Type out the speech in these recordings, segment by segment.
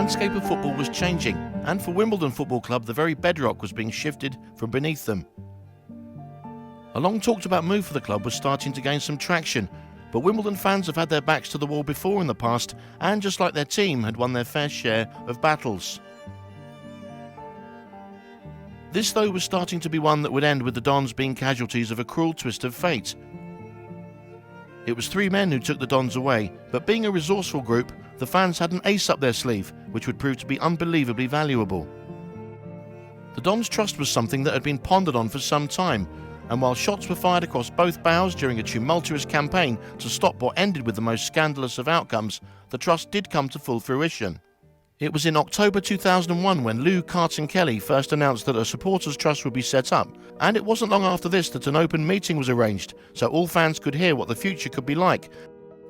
landscape of football was changing, and for Wimbledon Football Club, the very bedrock was being shifted from beneath them. A long talked about move for the club was starting to gain some traction, but Wimbledon fans have had their backs to the wall before in the past, and just like their team, had won their fair share of battles. This, though, was starting to be one that would end with the Dons being casualties of a cruel twist of fate. It was three men who took the Dons away, but being a resourceful group, the fans had an ace up their sleeve, which would prove to be unbelievably valuable. The Dons Trust was something that had been pondered on for some time, and while shots were fired across both bows during a tumultuous campaign to stop what ended with the most scandalous of outcomes, the Trust did come to full fruition. It was in October 2001 when Lou Carton-Kelly first announced that a supporters trust would be set up, and it wasn't long after this that an open meeting was arranged so all fans could hear what the future could be like.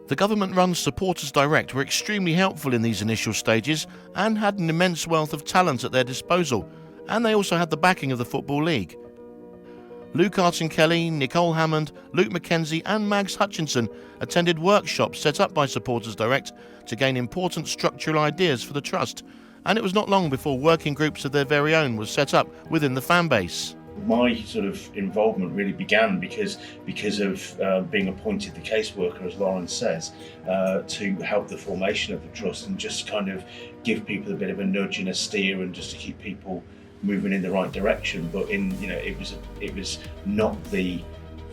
The government-run Supporters Direct were extremely helpful in these initial stages and had an immense wealth of talent at their disposal, and they also had the backing of the Football League. Lou Carton-Kelly, Nicole Hammond, Luke McKenzie and Mags Hutchinson attended workshops set up by Supporters Direct to gain important structural ideas for the Trust, and it was not long before working groups of their very own was set up within the fan base. My sort of involvement really began because of being appointed the caseworker, as Lauren says, to help the formation of the Trust and just kind of give people a bit of a nudge and a steer and just to keep people moving in the right direction. But it was not the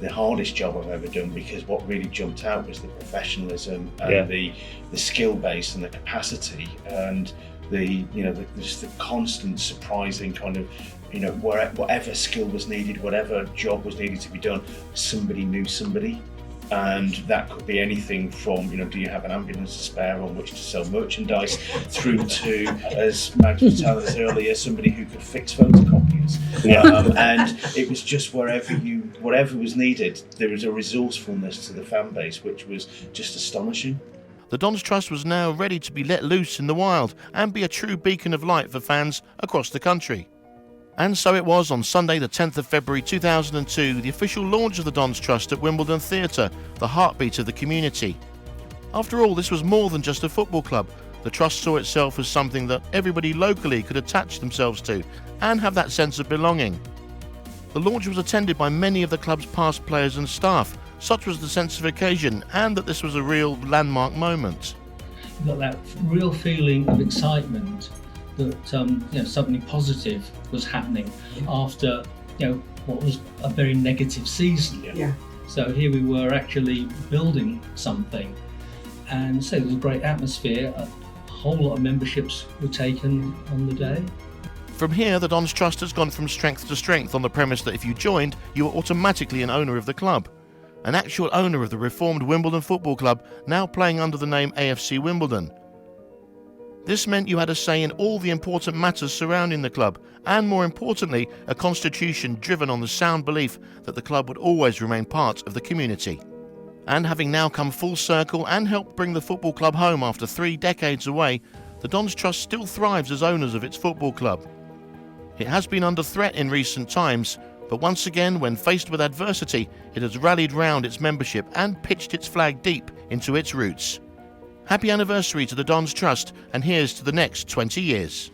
hardest job I've ever done, because what really jumped out was the professionalism and the skill base and the capacity and just the constant surprising kind of, whatever skill was needed, whatever job was needed to be done, somebody knew somebody. And that could be anything from, do you have an ambulance to spare on which to sell merchandise, through to, as Mags was telling us earlier, somebody who could fix photocopiers. And it was just whatever was needed, there was a resourcefulness to the fan base which was just astonishing. The Dons Trust was now ready to be let loose in the wild and be a true beacon of light for fans across the country. And so it was on Sunday the 10th of February 2002, the official launch of the Dons Trust at Wimbledon Theatre, the heartbeat of the community. After all, this was more than just a football club. The Trust saw itself as something that everybody locally could attach themselves to and have that sense of belonging. The launch was attended by many of the club's past players and staff. Such was the sense of occasion, and that this was a real landmark moment. You got that real feeling of excitement that something positive was happening after what was a very negative season. Yeah. So here we were actually building something, and so there was a great atmosphere. A whole lot of memberships were taken on the day. From here, the Dons Trust has gone from strength to strength on the premise that if you joined, you were automatically an owner of the club. An actual owner of the reformed Wimbledon Football Club, now playing under the name AFC Wimbledon. This meant you had a say in all the important matters surrounding the club, and more importantly, a constitution driven on the sound belief that the club would always remain part of the community. And having now come full circle and helped bring the football club home after 3 decades away, the Dons Trust still thrives as owners of its football club. It has been under threat in recent times, but once again, when faced with adversity, it has rallied round its membership and pitched its flag deep into its roots. Happy anniversary to the Dons Trust, and here's to the next 20 years.